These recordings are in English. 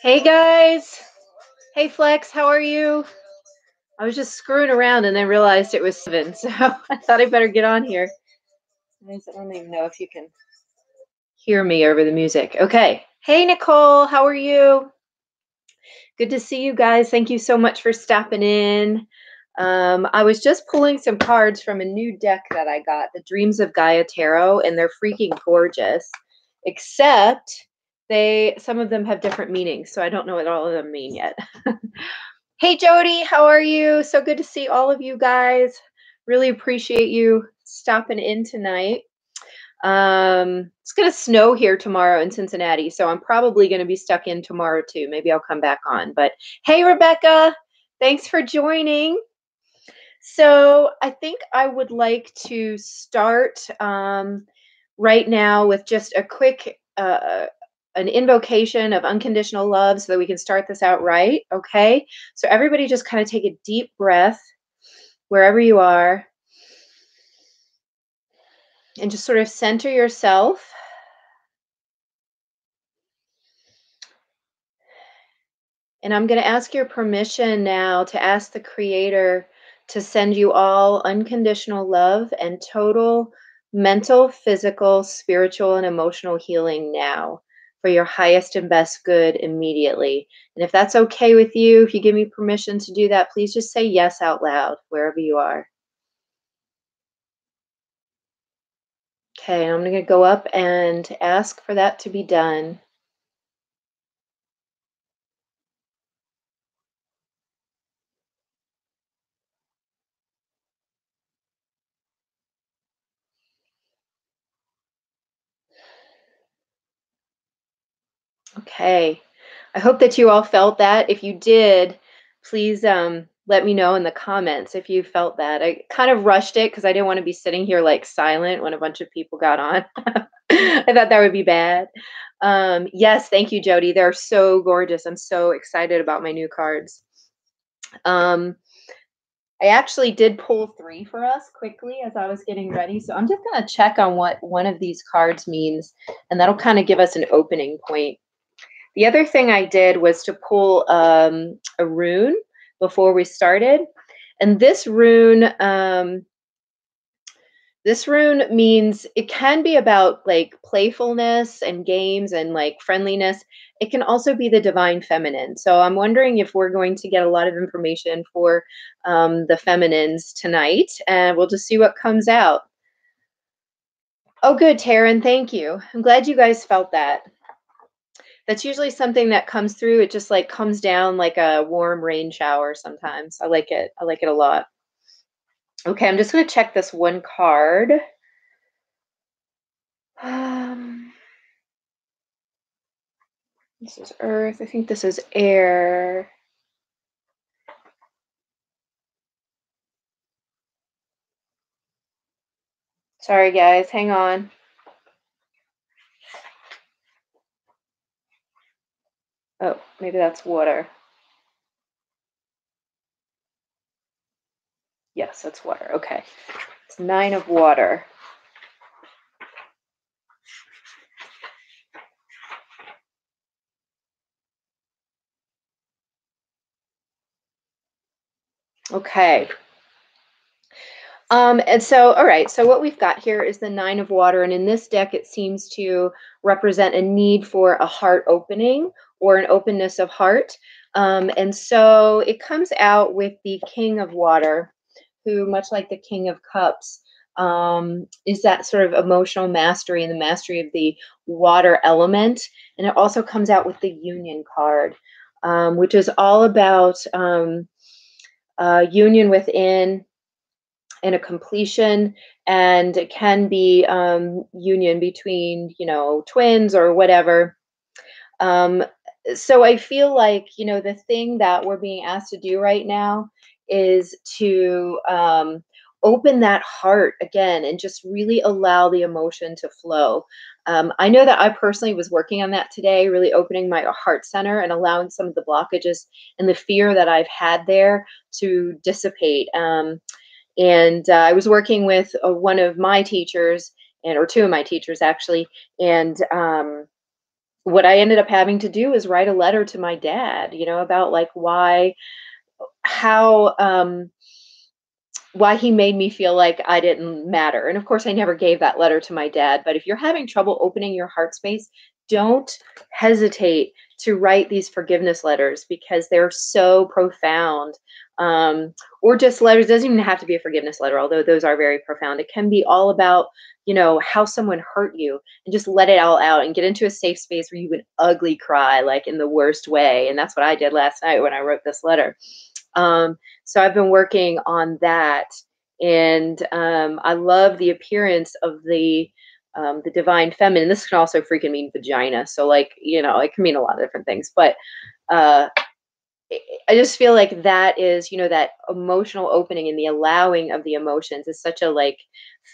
Hey guys. Hey Flex, how are you? I was just screwing around and then realized it was 7, so I thought I better get on here. I don't even know if you can hear me over the music. Okay. Hey Nicole, how are you? Good to see you guys. Thank you so much for stopping in. I was just pulling some cards from a new deck that I got, the Dreams of Gaia Tarot, and they're freaking gorgeous. Except some of them have different meanings, so I don't know what all of them mean yet. Hey Jody, how are you? So good to see all of you guys. Really appreciate you stopping in tonight. It's gonna snow here tomorrow in Cincinnati, so I'm probably gonna be stuck in tomorrow too. Maybe I'll come back on. But hey Rebecca, thanks for joining. So I think I would like to start right now with just a quick an invocation of unconditional love so that we can start this out right. Okay. So everybody just kind of take a deep breath wherever you are and just sort of center yourself. And I'm going to ask your permission now to ask the Creator to send you all unconditional love and total mental, physical, spiritual, and emotional healing now for your highest and best good immediately. And if that's okay with you, if you give me permission to do that, please just say yes out loud wherever you are. Okay, I'm going to go up and ask for that to be done. Okay. I hope that you all felt that. If you did, please let me know in the comments if you felt that. I kind of rushed it because I didn't want to be sitting here like silent when a bunch of people got on. I thought that would be bad. Yes, thank you, Jody. They're so gorgeous. I'm so excited about my new cards. I actually did pull 3 for us quickly as I was getting ready. So I'm just going to check on what one of these cards means, and that'll kind of give us an opening point. The other thing I did was to pull a rune before we started. And this rune means it can be about like playfulness and games and like friendliness. It can also be the divine feminine. So I'm wondering if we're going to get a lot of information for the feminines tonight, and we'll just see what comes out. Oh, good, Taryn. Thank you. I'm glad you guys felt that. That's usually something that comes through. It just like comes down like a warm rain shower sometimes. I like it. I like it a lot. Okay, I'm just going to check this one card. This is earth. I think this is air. Sorry, guys. Hang on. Oh, maybe that's water. Yes, that's water. Okay. It's 9 of water. Okay. And so, all right, so what we've got here is the 9 of water. And in this deck, it seems to represent a need for a heart opening or an openness of heart. And so it comes out with the King of Water, who, much like the King of Cups, is that sort of emotional mastery and the mastery of the water element. And it also comes out with the Union card, which is all about union within and a completion, and it can be union between, twins or whatever. So I feel like, the thing that we're being asked to do right now is to open that heart again and just really allow the emotion to flow. I know that I personally was working on that today, really opening my heart center and allowing some of the blockages and the fear that I've had there to dissipate. And I was working with one of my teachers, or 2 of my teachers actually, and what I ended up having to do is write a letter to my dad, about like how, why he made me feel like I didn't matter. And of course, I never gave that letter to my dad. But if you're having trouble opening your heart space, don't hesitate to write these forgiveness letters because they're so profound. Or just letters, doesn't even have to be a forgiveness letter, although those are very profound. It can be all about, how someone hurt you, and just let it all out and get into a safe space where you would ugly cry, like in the worst way. And that's what I did last night when I wrote this letter. So I've been working on that, and I love the appearance of the divine feminine. This can also freaking mean vagina. So like, it can mean a lot of different things, but uh, I just feel like that is, that emotional opening and the allowing of the emotions is such a like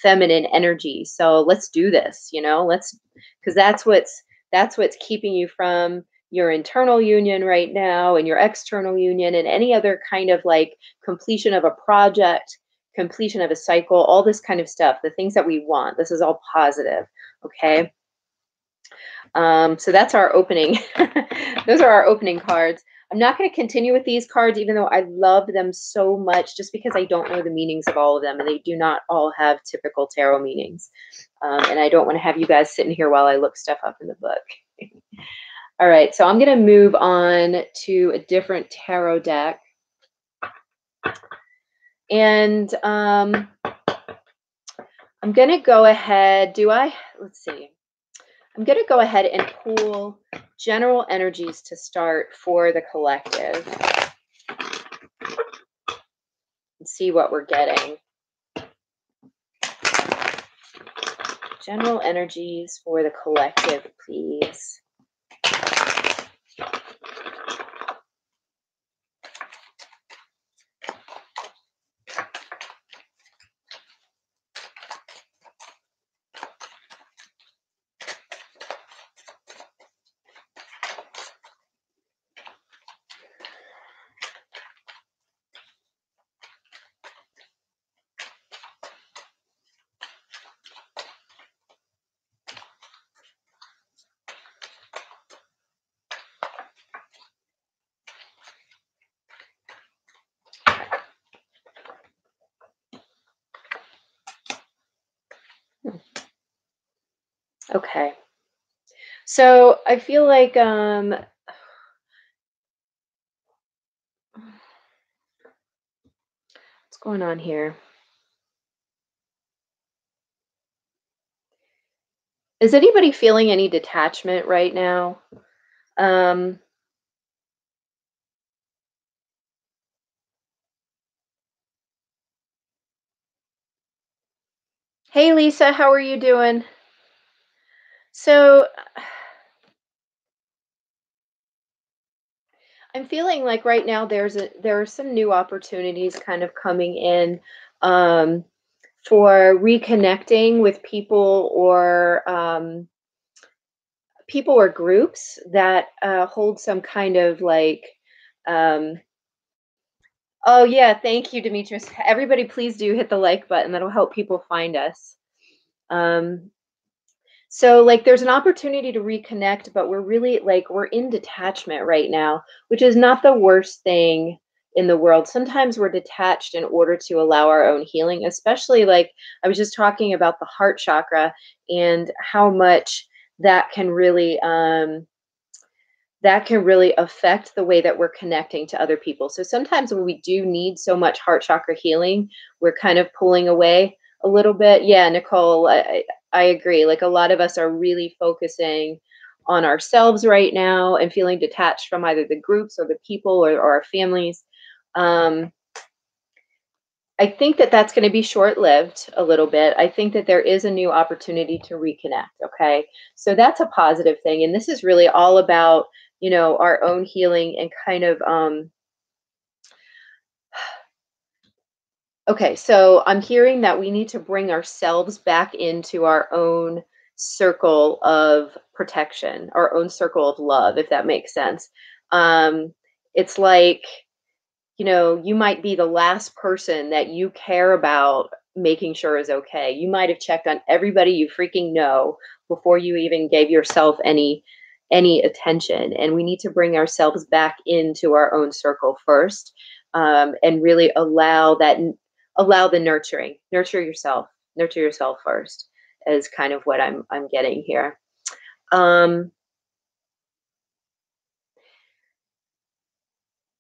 feminine energy. So let's do this, because that's what's keeping you from your internal union right now and your external union and any other kind of like completion of a project, completion of a cycle, all this kind of stuff, the things that we want. This is all positive. Okay. So that's our opening. Those are our opening cards. I'm not going to continue with these cards, even though I love them so much, just because I don't know the meanings of all of them, and they do not all have typical tarot meanings. And I don't want to have you guys sitting here while I look stuff up in the book. All right, so I'm going to move on to a different tarot deck. And I'm going to go ahead. Let's see. I'm going to go ahead and pull general energies to start for the collective and see what we're getting. General energies for the collective, please. Okay. So I feel like what's going on here? Is anybody feeling any detachment right now? Hey Lisa, how are you doing? So I'm feeling like right now there are some new opportunities kind of coming in um, for reconnecting with people or groups that hold some kind of like um, oh yeah, thank you, Demetrius. Everybody please do hit the like button. That'll help people find us. Um, So like there's an opportunity to reconnect, but we're really like we're in detachment right now, which is not the worst thing in the world. Sometimes we're detached in order to allow our own healing, especially like I was just talking about the heart chakra and how much that can really affect the way that we're connecting to other people. So sometimes when we do need so much heart chakra healing, we're kind of pulling away a little bit. Yeah, Nicole, I agree. Like a lot of us are really focusing on ourselves right now and feeling detached from either the groups or the people or our families. I think that that's going to be short-lived a little bit. I think that there is a new opportunity to reconnect. Okay. So that's a positive thing. And this is really all about, our own healing and kind of, okay. So I'm hearing that we need to bring ourselves back into our own circle of protection, our own circle of love, if that makes sense. It's like, you might be the last person that you care about making sure is okay. You might have checked on everybody you freaking know before you even gave yourself any attention. And we need to bring ourselves back into our own circle first, and really allow the nurturing. Nurture yourself first, is kind of what I'm getting here. Um,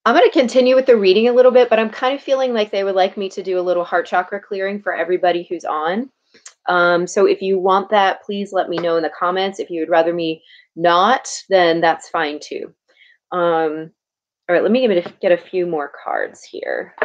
I'm going to continue with the reading a little bit, but I'm kind of feeling like they would like me to do a little heart chakra clearing for everybody who's on. So if you want that, please let me know in the comments. If you would rather me not, then that's fine too. All right, let me get a few more cards here.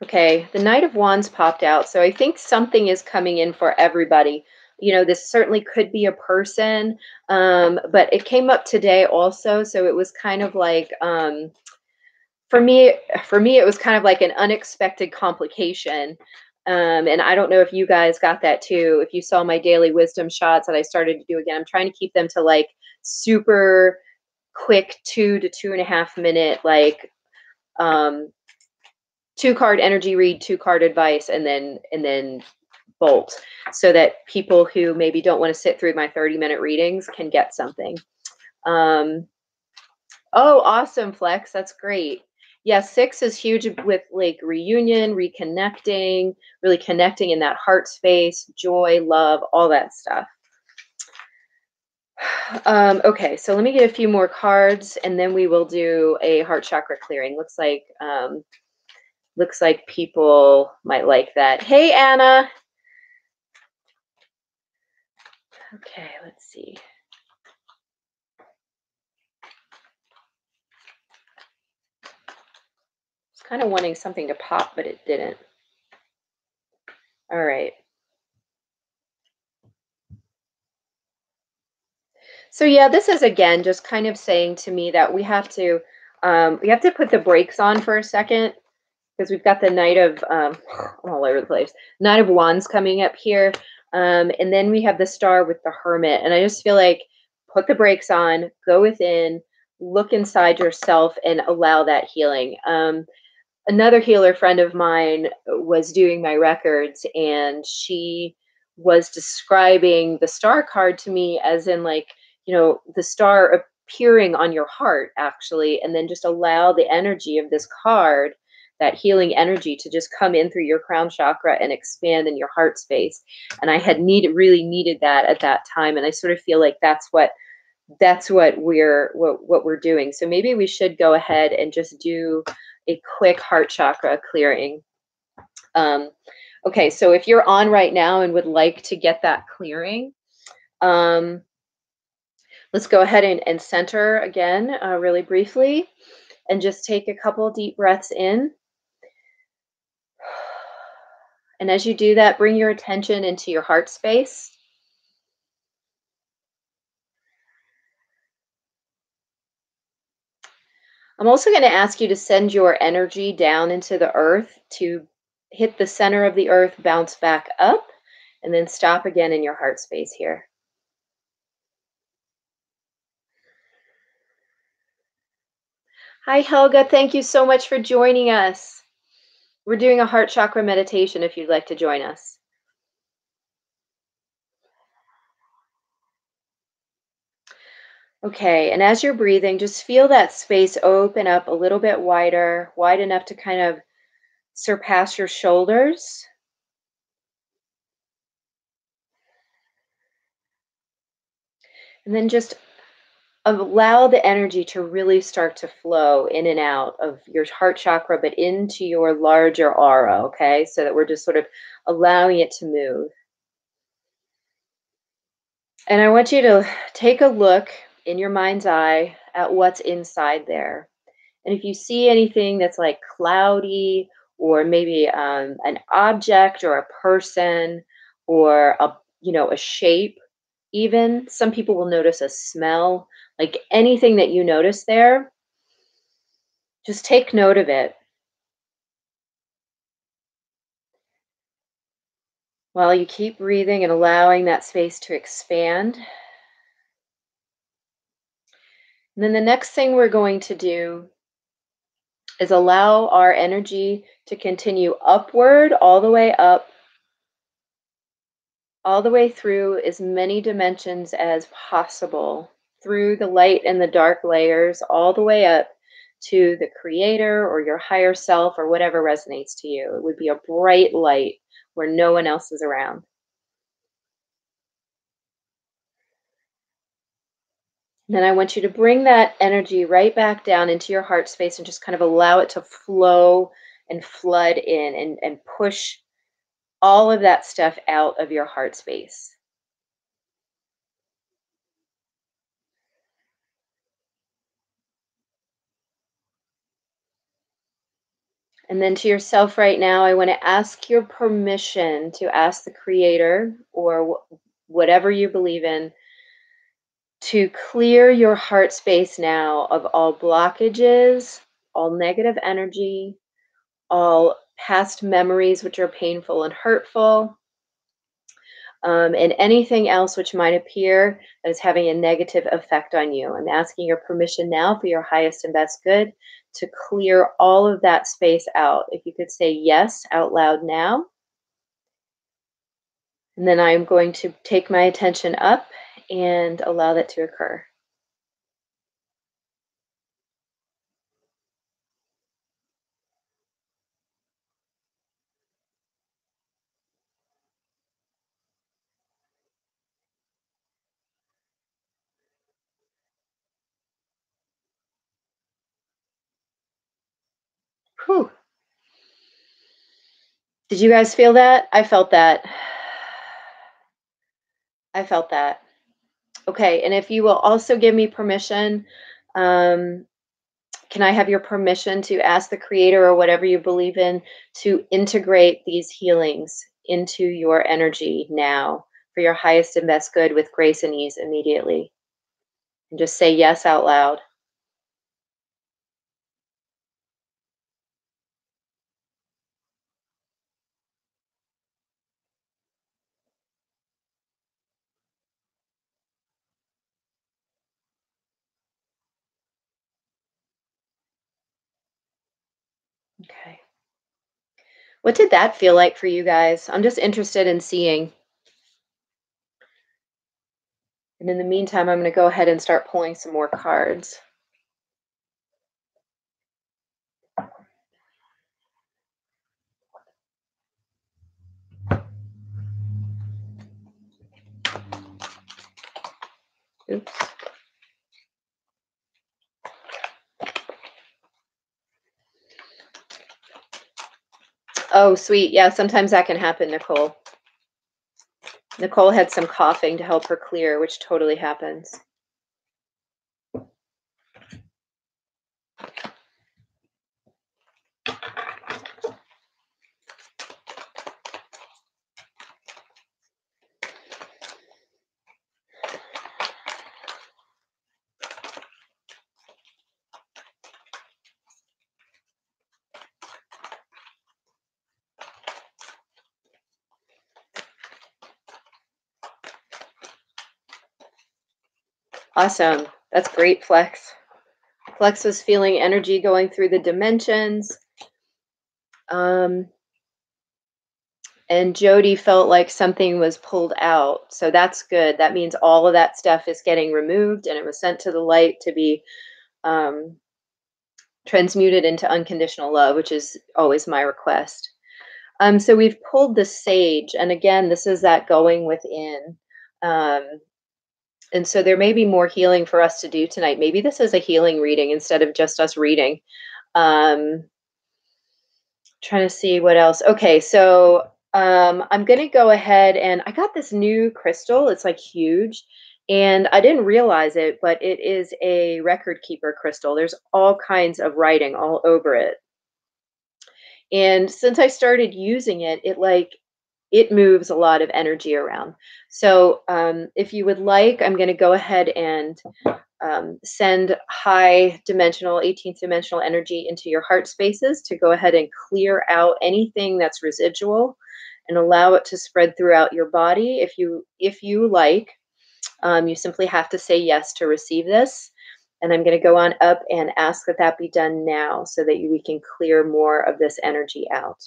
Okay, the Knight of Wands popped out. So I think something is coming in for everybody. This certainly could be a person, but it came up today also. So it was kind of like, for me, it was kind of like an unexpected complication. And I don't know if you guys got that too. If you saw my daily wisdom shots that I started to do again, I'm trying to keep them to like super quick 2 to 2.5 minute, like, um, 2 card energy read, 2 card advice, and then bolt, so that people who maybe don't want to sit through my 30-minute readings can get something. Oh, awesome, Flex. That's great. Yeah, 6 is huge with like reunion, reconnecting, really connecting in that heart space, joy, love, all that stuff. Okay, so let me get a few more cards and then we will do a heart chakra clearing. Looks like people might like that. Hey, Anna. Okay, let's see. I was kind of wanting something to pop, but it didn't. All right. So yeah, this is again just kind of saying to me that we have to put the brakes on for a second, because we've got the Knight of all over the place, Knight of Wands coming up here, and then we have the Star with the Hermit, and I just feel like put the brakes on, go within, look inside yourself, and allow that healing. Another healer friend of mine was doing my records, and she was describing the star card to me as in, like, the star appearing on your heart actually, and then just allow the energy of this card, that healing energy, to just come in through your crown chakra and expand in your heart space. And I had really needed that at that time, and I sort of feel like that's what we're doing. So maybe we should go ahead and just do a quick heart chakra clearing. Okay, so if you're on right now and would like to get that clearing, let's go ahead and center again, really briefly, and just take a couple deep breaths in. And as you do that, bring your attention into your heart space. I'm also going to ask you to send your energy down into the earth to hit the center of the earth, bounce back up, and then stop again in your heart space here. Hi, Helga. Thank you so much for joining us. We're doing a heart chakra meditation if you'd like to join us. Okay, and as you're breathing, just feel that space open up a little bit wider, wide enough to kind of surpass your shoulders. And then just allow the energy to really start to flow in and out of your heart chakra, but into your larger aura, okay? So that we're just sort of allowing it to move. And I want you to take a look in your mind's eye at what's inside there. And if you see anything that's like cloudy, or maybe an object or a person, or a shape, even some people will notice a smell, like anything that you notice there, just take note of it. While you keep breathing and allowing that space to expand. And then the next thing we're going to do is allow our energy to continue upward, all the way up, all the way through as many dimensions as possible, through the light and the dark layers, all the way up to the creator or your higher self or whatever resonates to you. It would be a bright light where no one else is around. And then I want you to bring that energy right back down into your heart space and just kind of allow it to flow and flood in and push all of that stuff out of your heart space. And then to yourself right now, I want to ask your permission to ask the creator or whatever you believe in to clear your heart space now of all blockages, all negative energy, all past memories which are painful and hurtful, and anything else which might appear that is having a negative effect on you. I'm asking your permission now for your highest and best good to clear all of that space out. If you could say yes out loud now. And then I'm going to take my attention up and allow that to occur. Whew. Did you guys feel that? I felt that. I felt that. Okay, and if you will also give me permission, um, can I have your permission to ask the creator or whatever you believe in to integrate these healings into your energy now for your highest and best good with grace and ease immediately? And just say yes out loud. Okay. What did that feel like for you guys? I'm just interested in seeing. And in the meantime, I'm going to go ahead and start pulling some more cards. Oops. Oh, sweet. Yeah, sometimes that can happen, Nicole. Nicole had some coughing to help her clear, which totally happens. Awesome. That's great, Flex. Flex was feeling energy going through the dimensions. And Jody felt like something was pulled out. So that's good. That means all of that stuff is getting removed and it was sent to the light to be transmuted into unconditional love, which is always my request. So we've pulled the sage. And again, this is that going within. And so there may be more healing for us to do tonight. Maybe this is a healing reading instead of just us reading. Trying to see what else. Okay, so I'm going to go ahead and I got this new crystal. It's like huge. And I didn't realize it, but it is a record keeper crystal. There's all kinds of writing all over it. And since I started using it, it moves a lot of energy around. So if you would like, I'm going to go ahead and send high dimensional, 18th dimensional energy into your heart spaces to go ahead and clear out anything that's residual and allow it to spread throughout your body. If you like, you simply have to say yes to receive this. And I'm going to go on up and ask that that be done now so that we can clear more of this energy out.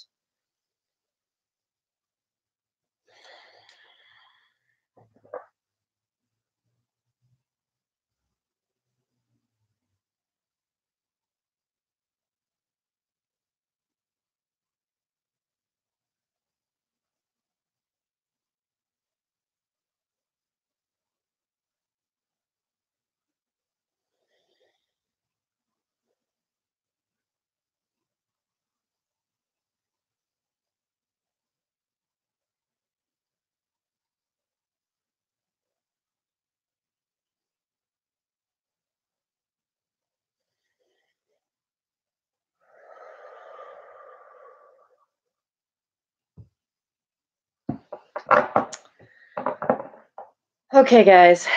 Okay, guys.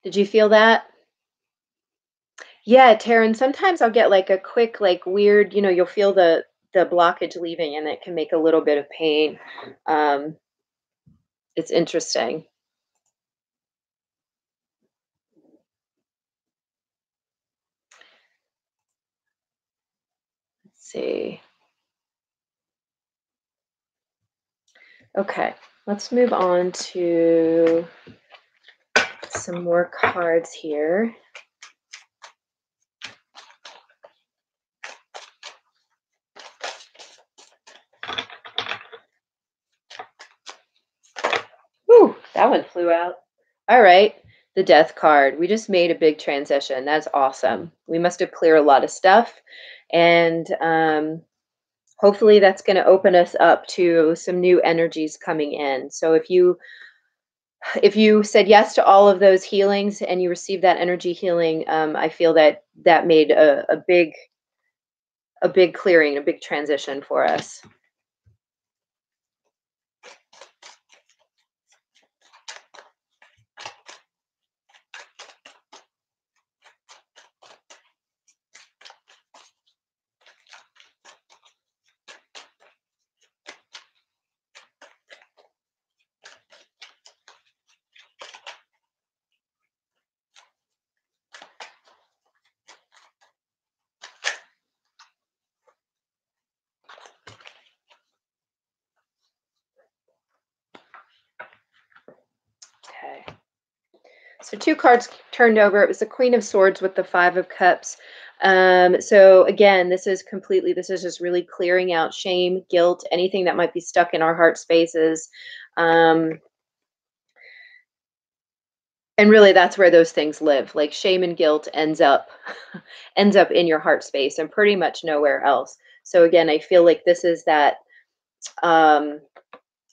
Did you feel that? Yeah, Taryn, sometimes I'll get like a quick, like weird, you'll feel the blockage leaving and it can make a little bit of pain. Um, it's interesting. Let's see. Okay, let's move on to some more cards here. Whew, that one flew out. All right, the death card. We just made a big transition. That's awesome. We must have cleared a lot of stuff. And hopefully that's going to open us up to some new energies coming in. So if you said yes to all of those healings and you received that energy healing, I feel that that made a big clearing, a big transition for us. Okay. So two cards turned over. It was the Queen of Swords with the Five of Cups. So again, this is just really clearing out shame, guilt, anything that might be stuck in our heart spaces. And really that's where those things live. Like shame and guilt ends up in your heart space and pretty much nowhere else. So again, I feel like um,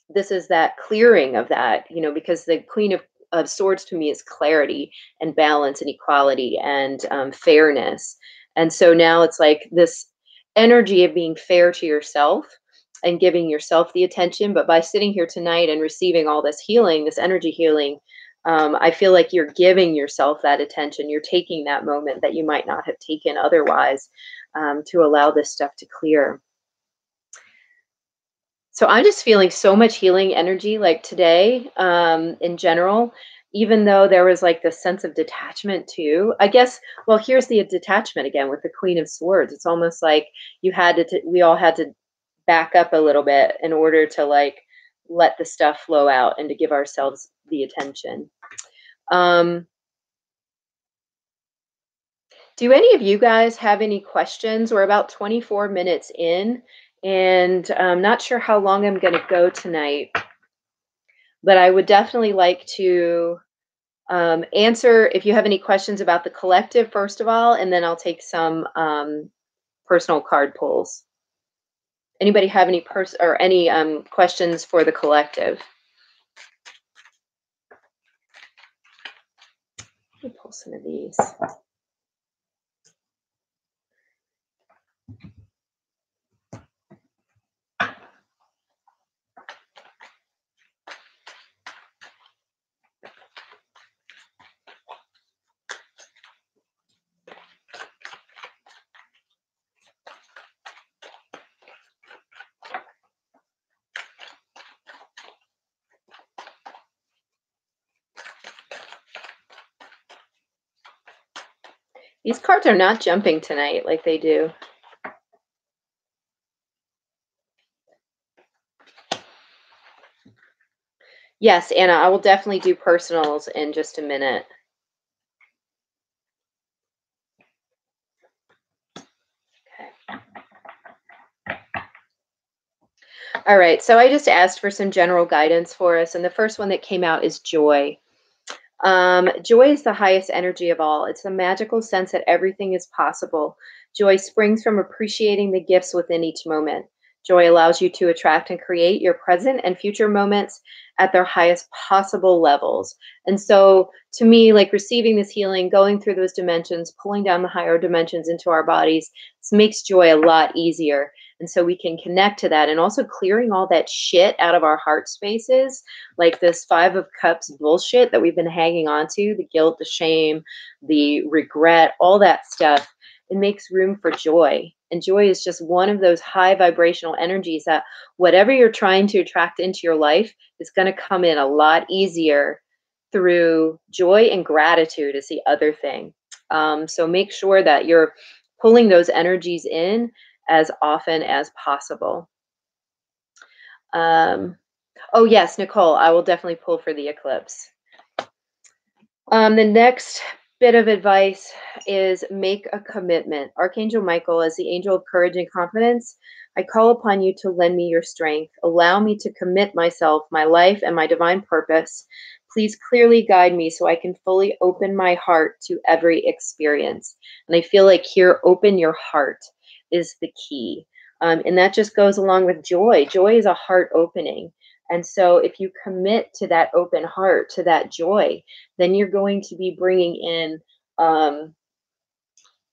this is that clearing of that, because the Queen of Swords to me is clarity and balance and equality and fairness. And so now it's like this energy of being fair to yourself and giving yourself the attention. But by sitting here tonight and receiving all this healing, this energy healing, I feel like you're giving yourself that attention. You're taking that moment that you might not have taken otherwise, to allow this stuff to clear. So I'm just feeling so much healing energy like today, in general, even though there was like this sense of detachment too. I guess, well, here's the detachment again with the Queen of Swords. It's almost like we all had to back up a little bit in order to like let the stuff flow out and to give ourselves the attention. Do any of you guys have any questions? We're about 24 minutes in, and I'm not sure how long I'm going to go tonight, but I would definitely like to answer if you have any questions about the collective, first of all, and then I'll take some personal card pulls. Anybody have any questions for the collective? Let me pull some of these. These cards are not jumping tonight like they do. Yes, Anna, I will definitely do personals in just a minute. Okay. All right, so I just asked for some general guidance for us, and the first one that came out is joy. Joy is the highest energy of all. It's the magical sense that everything is possible. Joy springs from appreciating the gifts within each moment. Joy allows you to attract and create your present and future moments at their highest possible levels. And so, to me, like receiving this healing, going through those dimensions, pulling down the higher dimensions into our bodies, this makes joy a lot easier. And so we can connect to that, and also clearing all that shit out of our heart spaces, like this Five of Cups bullshit that we've been hanging on to, the guilt, the shame, the regret, all that stuff. It makes room for joy. And joy is just one of those high vibrational energies that whatever you're trying to attract into your life is going to come in a lot easier through joy, and gratitude is the other thing. So make sure that you're pulling those energies in as often as possible. Oh, yes, Nicole, I will definitely pull for the eclipse. The next bit of advice is make a commitment. Archangel Michael, as the angel of courage and confidence, I call upon you to lend me your strength. Allow me to commit myself, my life, and my divine purpose. Please clearly guide me so I can fully open my heart to every experience. And I feel like here, open your heart is the key. And that just goes along with joy. Joy is a heart opening. And so if you commit to that open heart, to that joy, then you're going to be bringing in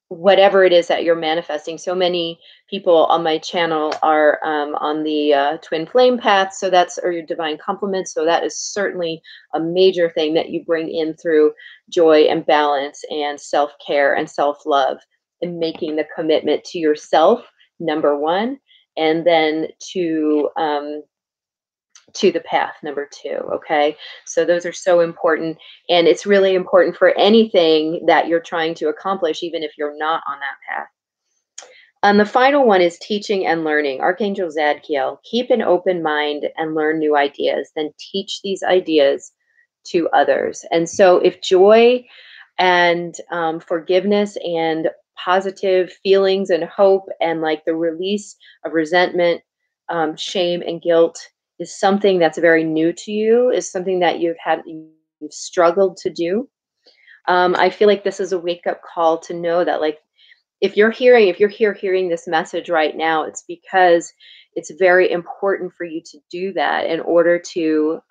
whatever it is that you're manifesting. So many people on my channel are on the twin flame path. So that's, or your divine complement. So that is certainly a major thing that you bring in through joy and balance and self-care and self-love, and making the commitment to yourself, number one, and then to the path, number two. Okay, so those are so important, and it's really important for anything that you're trying to accomplish, even if you're not on that path. And the final one is teaching and learning. Archangel Zadkiel, keep an open mind and learn new ideas, then teach these ideas to others. And so if joy and forgiveness and positive feelings and hope and like the release of resentment, shame and guilt is something that's very new to you, is something that you've struggled to do, I feel like this is a wake-up call to know that, like, if you're hearing this message right now, it's because it's very important for you to do that in order to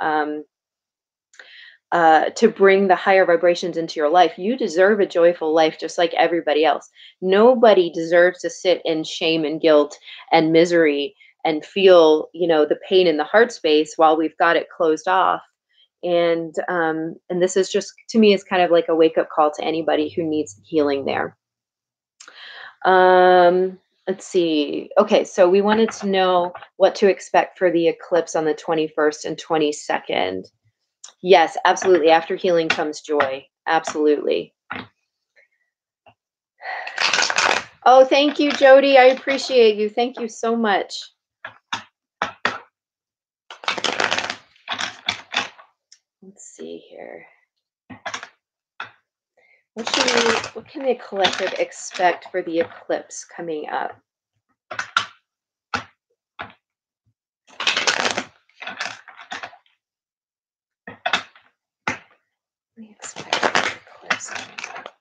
bring the higher vibrations into your life. You deserve a joyful life just like everybody else. Nobody deserves to sit in shame and guilt and misery and feel, the pain in the heart space while we've got it closed off. And this is just, to me, is kind of like a wake-up call to anybody who needs healing there. Let's see. Okay, so we wanted to know what to expect for the eclipse on the 21st and 22nd. Yes, absolutely. After healing comes joy. Absolutely. Oh, thank you, Jody. I appreciate you. Thank you so much. Let's see here. What can the collective expect for the eclipse coming up? We expect the eclipse coming up.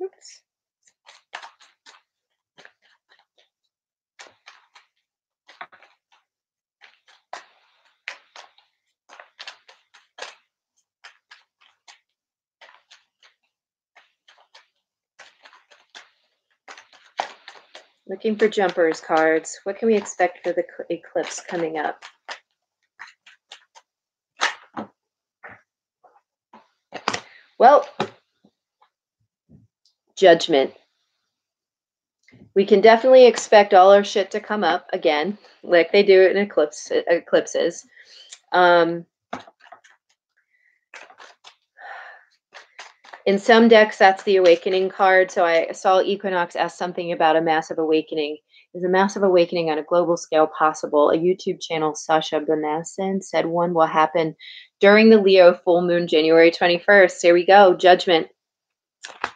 Oops. Looking for jumpers cards. What can we expect for the eclipse coming up? Well, judgment. We can definitely expect all our shit to come up again, like they do in eclipses. In some decks, that's the awakening card. So I saw Equinox ask something about a massive awakening. Is a massive awakening on a global scale possible? A YouTube channel, Sasha Benasin, said one will happen during the Leo full moon, January 21st. Here we go, judgment.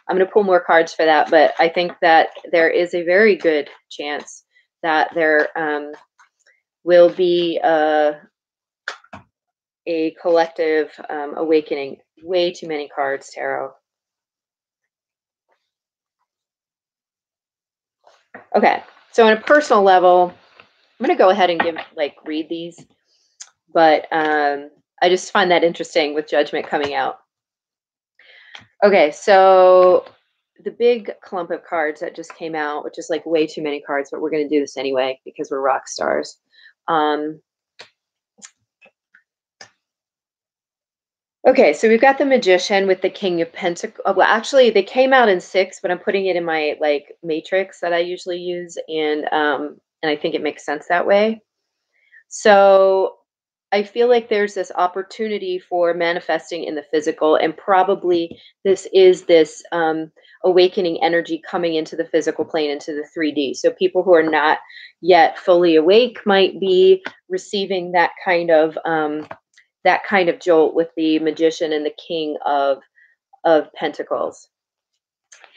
I'm going to pull more cards for that, but I think that there is a very good chance that there will be a collective awakening. Way too many cards, tarot. Okay, so on a personal level, I'm going to go ahead and read these, but I just find that interesting with judgment coming out. Okay, so the big clump of cards that just came out, which is like way too many cards, but we're going to do this anyway because we're rock stars. Okay, so we've got the Magician with the King of Pentacles. Well, actually, they came out in 6, but I'm putting it in my matrix that I usually use, and I think it makes sense that way. So I feel like there's this opportunity for manifesting in the physical, and probably this is this awakening energy coming into the physical plane, into the 3D. So people who are not yet fully awake might be receiving that kind of jolt with the Magician and the King of Pentacles.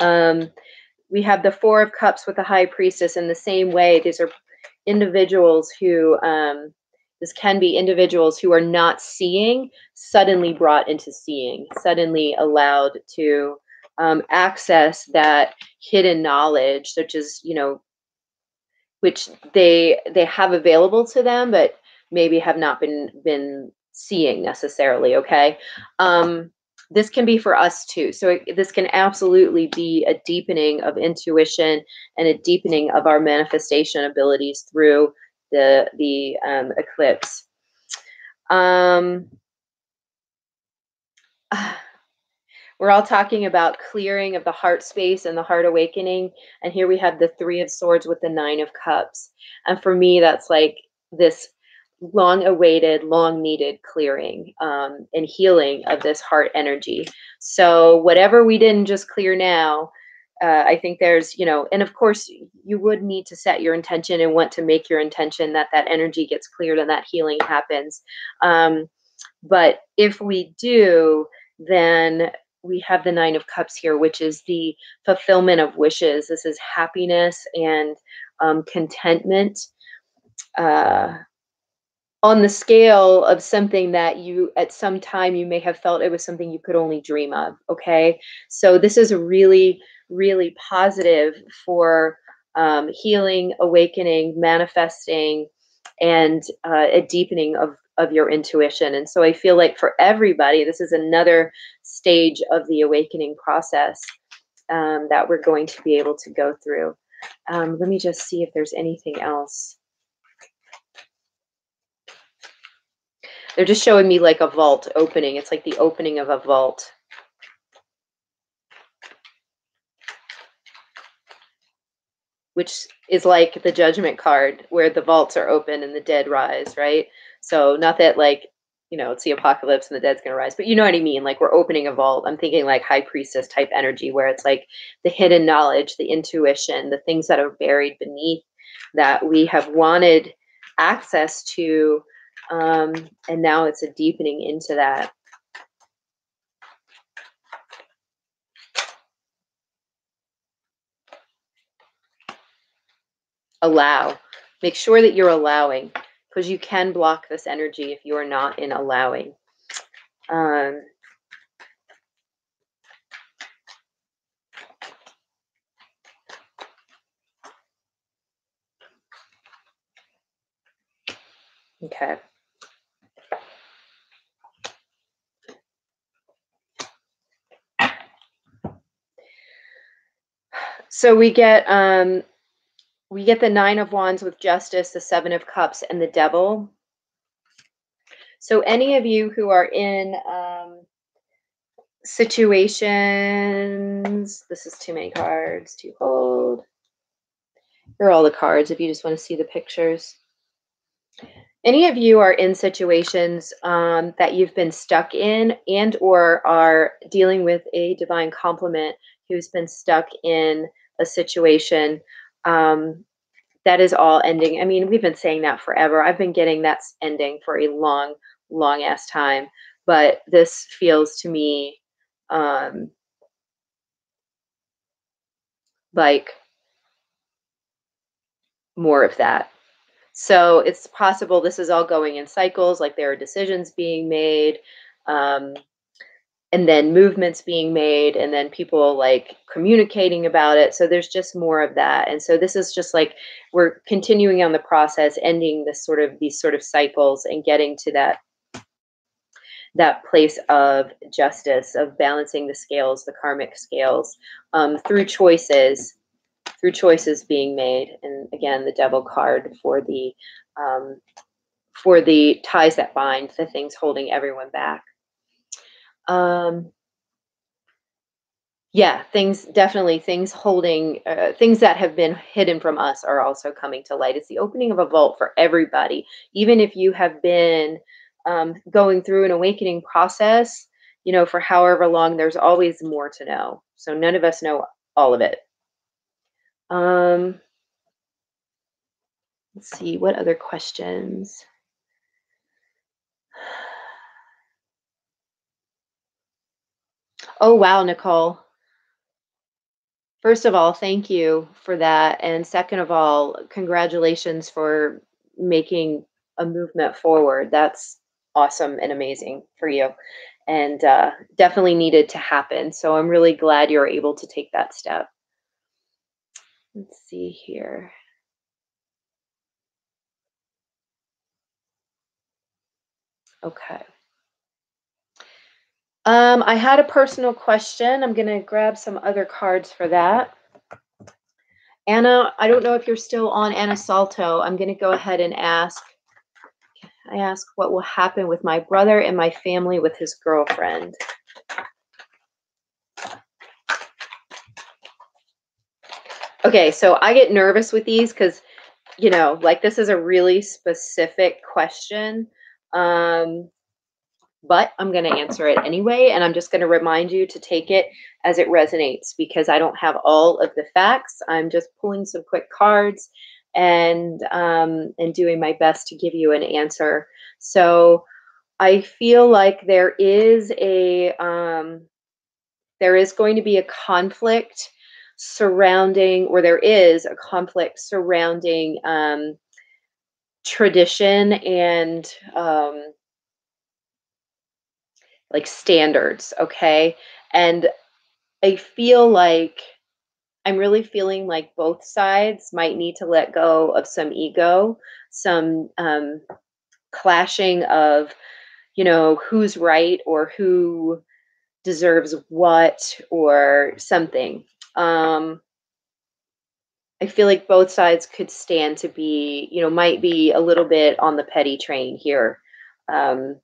We have the Four of Cups with the High Priestess in the same way. These are individuals who, this can be individuals who are not seeing, suddenly brought into seeing, suddenly allowed to access that hidden knowledge, such as, which they have available to them, but maybe have not been seeing necessarily. Okay. This can be for us too. So this can absolutely be a deepening of intuition and a deepening of our manifestation abilities through the eclipse. We're all talking about clearing of the heart space and the heart awakening. And here we have the Three of Swords with the Nine of Cups. And for me, that's like this long awaited, long needed clearing and healing of this heart energy. So whatever we didn't just clear now, I think there's, and of course you would need to set your intention and want to make your intention that that energy gets cleared and that healing happens. But if we do, then we have the Nine of Cups here, which is the fulfillment of wishes. This is happiness and contentment. On the scale of something that you, at some time, you may have felt it was something you could only dream of. Okay. So this is really, really positive for healing, awakening, manifesting, and a deepening of your intuition. And so I feel like for everybody, this is another stage of the awakening process that we're going to be able to go through. Let me just see if there's anything else. They're just showing me like a vault opening. It's like the opening of a vault. Which is like the Judgment card where the vaults are open and the dead rise, right? So not that it's the apocalypse and the dead's going to rise, but you know what I mean? Like we're opening a vault. I'm thinking like High Priestess type energy where it's like the hidden knowledge, the intuition, the things that are buried beneath that we have wanted access to. And now it's a deepening into that. Allow. Make sure that you're allowing, because you can block this energy if you are not in allowing. Okay. So we get the Nine of Wands with Justice, the Seven of Cups, and the Devil. So any of you who are in situations, this is too many cards to hold. Here are all the cards if you just want to see the pictures. Any of you are in situations that you've been stuck in and or are dealing with a divine complement who's been stuck in a situation that is all ending. I mean, we've been saying that forever. I've been getting that's ending for a long, long ass time. But this feels to me um, like more of that. So it's possible this is all going in cycles, like there are decisions being made, um, and then movements being made, and then people like communicating about it. So there's just more of that. And so this is just like we're continuing on the process, ending this sort of these sort of cycles and getting to that place of justice, of balancing the scales, the karmic scales, through choices being made. And again, the devil card um, for the ties that bind, the things holding everyone back. Um, yeah, things holding, things that have been hidden from us are also coming to light. It's the opening of a vault for everybody. Even if you have been going through an awakening process, for however long, there's always more to know. So none of us know all of it. Um, let's see, what other questions? Oh, wow, Nicole. First of all, thank you for that. And second of all, congratulations for making a movement forward. That's awesome and amazing for you. And definitely needed to happen. So I'm really glad you're able to take that step. Let's see here. Okay. I had a personal question. I'm going to grab some other cards for that. Anna, I don't know if you're still on, Anna Salto. I'm going to go ahead and ask. I ask what will happen with my brother and my family with his girlfriend. Okay, so I get nervous with these because, like this is a really specific question. But I'm going to answer it anyway. And I'm just going to remind you to take it as it resonates because I don't have all of the facts. I'm just pulling some quick cards and doing my best to give you an answer. So I feel like there is going to be a conflict surrounding, or there is a conflict surrounding tradition and like standards, okay? And I feel like I'm really feeling like both sides might need to let go of some ego, some clashing of, who's right or who deserves what or something. I feel like both sides could stand to be, might be a little bit on the petty train here. Um,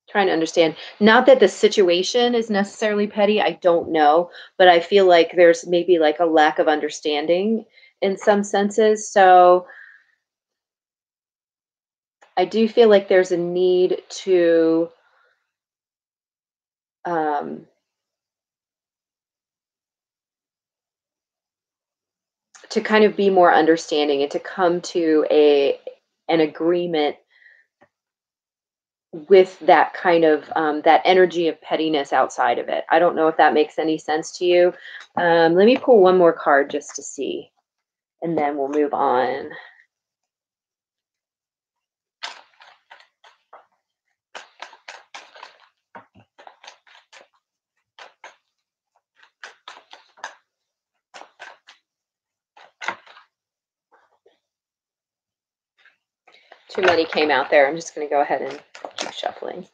Trying to understand. Not that the situation is necessarily petty, I don't know, but I feel like there's maybe like a lack of understanding in some senses. So I do feel like there's a need um, to kind of be more understanding and to come to an agreement with that kind of that energy of pettiness outside of it. I don't know if that makes any sense to you. Let me pull one more card just to see, and then we'll move on. Too many came out there. I'm just going to go ahead and keep shuffling.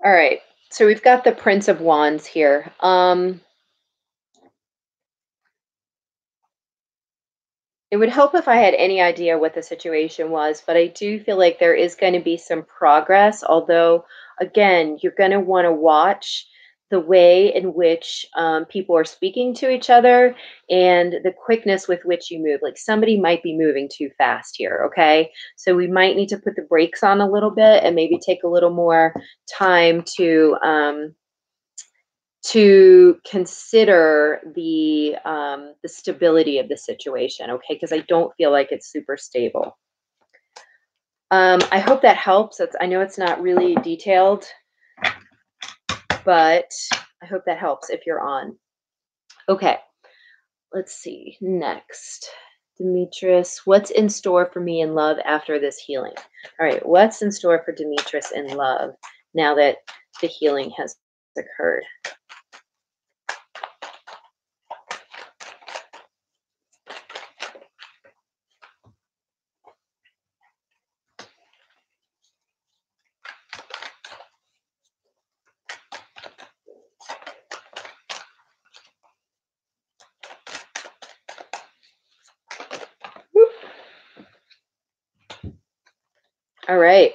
All right. So we've got the Prince of Wands here. It would help if I had any idea what the situation was, but I do feel like there is going to be some progress. Although, again, you're going to want to watch the way in which people are speaking to each other and the quickness with which you move. Like somebody might be moving too fast here, okay? So we might need to put the brakes on a little bit and maybe take a little more time to consider the stability of the situation, okay? Because I don't feel like it's super stable. I hope that helps. I know it's not really detailed, but I hope that helps if you're on. Okay, let's see. Next, Demetrius, what's in store for me in love after this healing? All right, what's in store for Demetrius in love now that the healing has occurred? All right.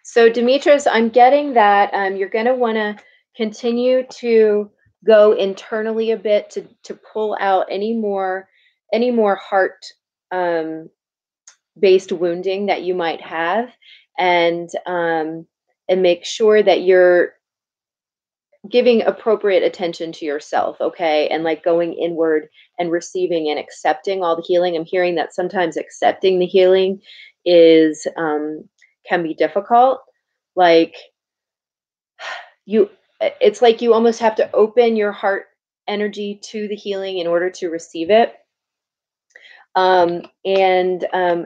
So Demetrius, I'm getting that you're going to want to continue to go internally a bit to pull out any more heart um, based wounding that you might have, and make sure that you're giving appropriate attention to yourself, okay? And like going inward and receiving and accepting all the healing. I'm hearing that sometimes accepting the healing is can be difficult. Like you it's like you almost have to open your heart energy to the healing in order to receive it.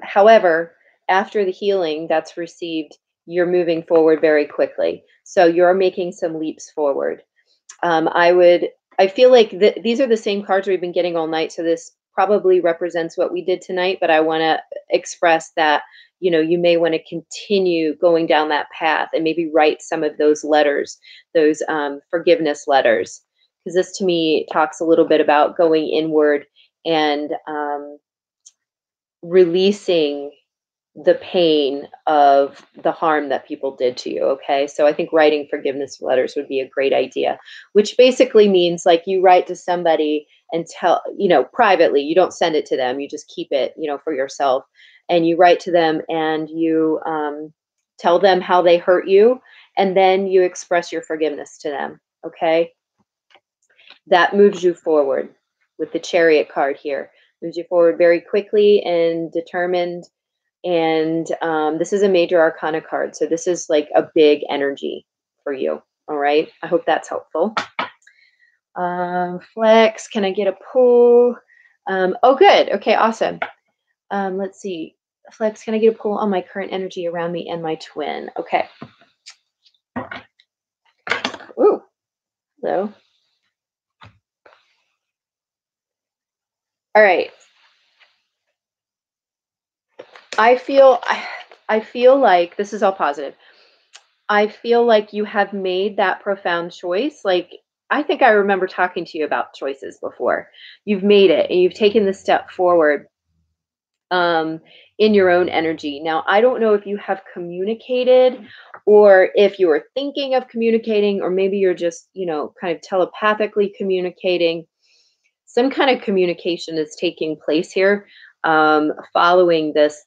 However, after the healing that's received, you're moving forward very quickly. So you're making some leaps forward. I feel like these are the same cards we've been getting all night. So this probably represents what we did tonight, but I want to express that, you may want to continue going down that path and maybe write some of those letters, those forgiveness letters, because this to me talks a little bit about going inward and releasing the pain of the harm that people did to you. Okay. So I think writing forgiveness letters would be a great idea, which basically means like you write to somebody and tell, privately, you don't send it to them. You just keep it, for yourself, and you write to them and you tell them how they hurt you. And then you express your forgiveness to them. Okay. That moves you forward with the Chariot card here, moves you forward very quickly and determined. And this is a major arcana card. So this is like a big energy for you. All right. I hope that's helpful. Flex, can I get a pull? Oh, good. Okay, awesome. Let's see. Flex, can I get a pull on my current energy around me and my twin? Okay. Ooh, hello. All right. I feel like this is all positive. I feel like you have made that profound choice. Like, I think I remember talking to you about choices before. You've made it and you've taken the step forward in your own energy. Now, I don't know if you have communicated or if you are thinking of communicating, or maybe you're just, kind of telepathically communicating. Some kind of communication is taking place here, following this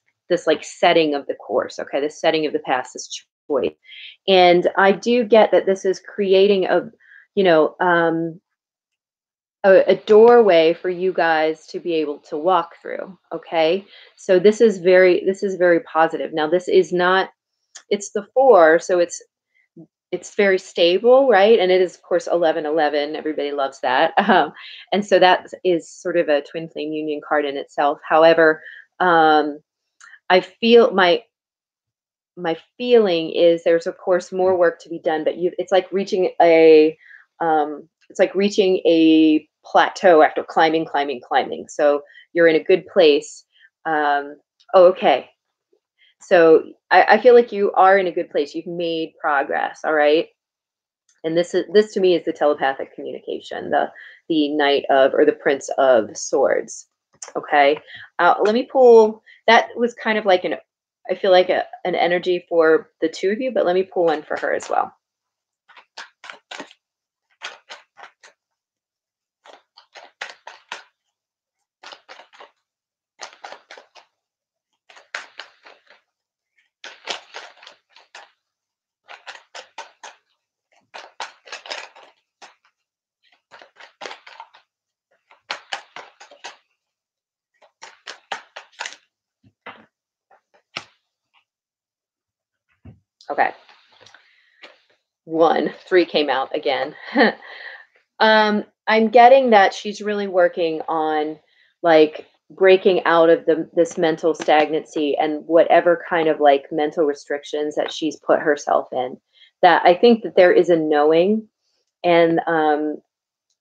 like setting of the course. Okay, the setting of the past, this choice. And I do get that this is creating you know um, a doorway for you guys to be able to walk through. Okay, so this is very positive. Now, this is not, it's the four, so it's very stable, right? And it is, of course, 1111. Everybody loves that. And so that is sort of a twin flame union card in itself. However, I feel my feeling is there's, of course, more work to be done, but it's like reaching a plateau after climbing. So you're in a good place. Oh, okay. So I feel like you are in a good place. You've made progress. All right. And this to me is the telepathic communication, the Knight of, or the Prince of Swords. Okay. Let me pull. That was kind of like I feel like an energy for the two of you, but let me pull one for her as well. Okay. 3 came out again. I'm getting that she's really working on like breaking out of this mental stagnancy and whatever kind of like mental restrictions that she's put herself in. That I think that there is a knowing, and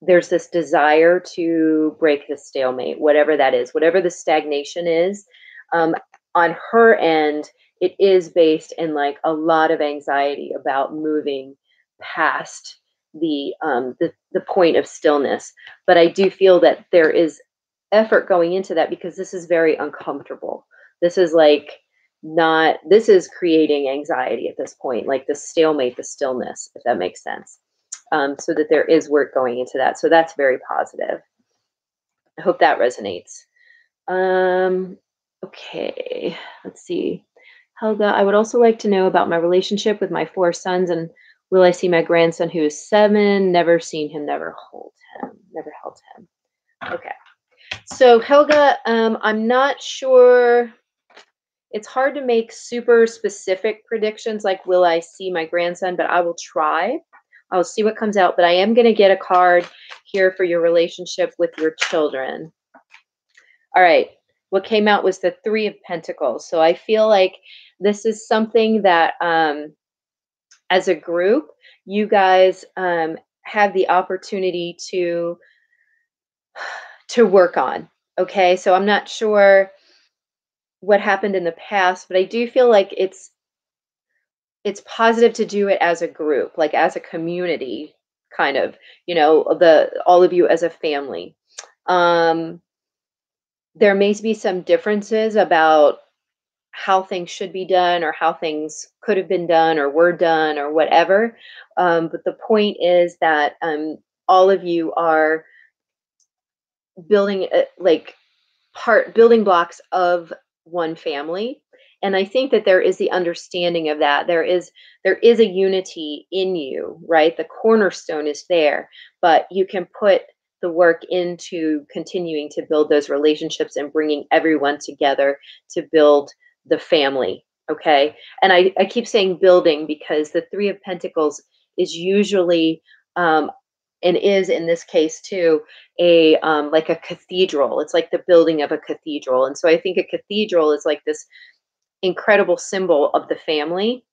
there's this desire to break the stalemate, whatever that is, whatever the stagnation is. Um, on her end, it is based in like a lot of anxiety about moving past the point of stillness. But I do feel that there is effort going into that because this is very uncomfortable. This is like not this is creating anxiety at this point, like the stalemate, the stillness, if that makes sense. So that there is work going into that. So that's very positive. I hope that resonates. Um, okay, let's see. Helga, I would also like to know about my relationship with my 4 sons, and will I see my grandson who is 7? Never seen him, never hold him, never held him. Okay. So Helga, I'm not sure. It's hard to make super specific predictions like will I see my grandson, but I will try. I'll see what comes out, but I am going to get a card here for your relationship with your children. All right. What came out was the 3 of Pentacles. So I feel like this is something that as a group, you guys have the opportunity to work on. Okay? So I'm not sure what happened in the past, but I do feel like it's positive to do it as a group, like as a community, kind of, the all of you as a family. Um, there may be some differences about how things should be done or how things could have been done or were done or whatever. But the point is that all of you are building like building blocks of one family, and I think that there is the understanding of that. There is a unity in you, right? The cornerstone is there, but you can put the work into continuing to build those relationships and bringing everyone together to build the family. Okay. And I keep saying building because the 3 of Pentacles is usually um, and is in this case too a like a cathedral. It's like the building of a cathedral, and so I think a cathedral is like this incredible symbol of the family,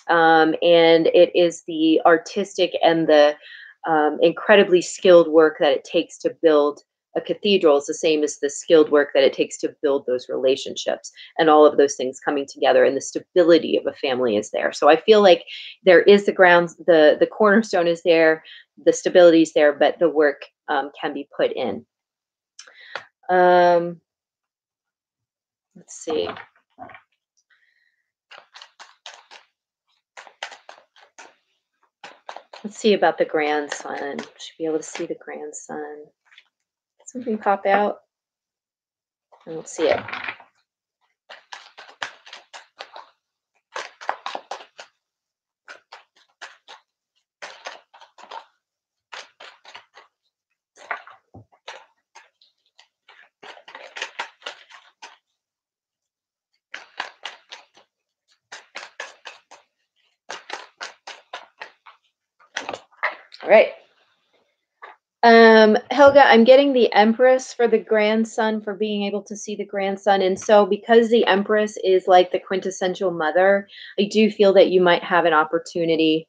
and it is the artistic and the incredibly skilled work that it takes to build a cathedral. Is the same as the skilled work that it takes to build those relationships, and all of those things coming together, and the stability of a family is there. So I feel like there is the grounds, the cornerstone is there, the stability is there, but the work can be put in. um, let's see. Let's see about the grandson. Should be able to see the grandson. Did something pop out? I don't see it. All right. Helga, I'm getting the Empress for the grandson, for being able to see the grandson. And so because the Empress is like the quintessential mother, I do feel that you might have an opportunity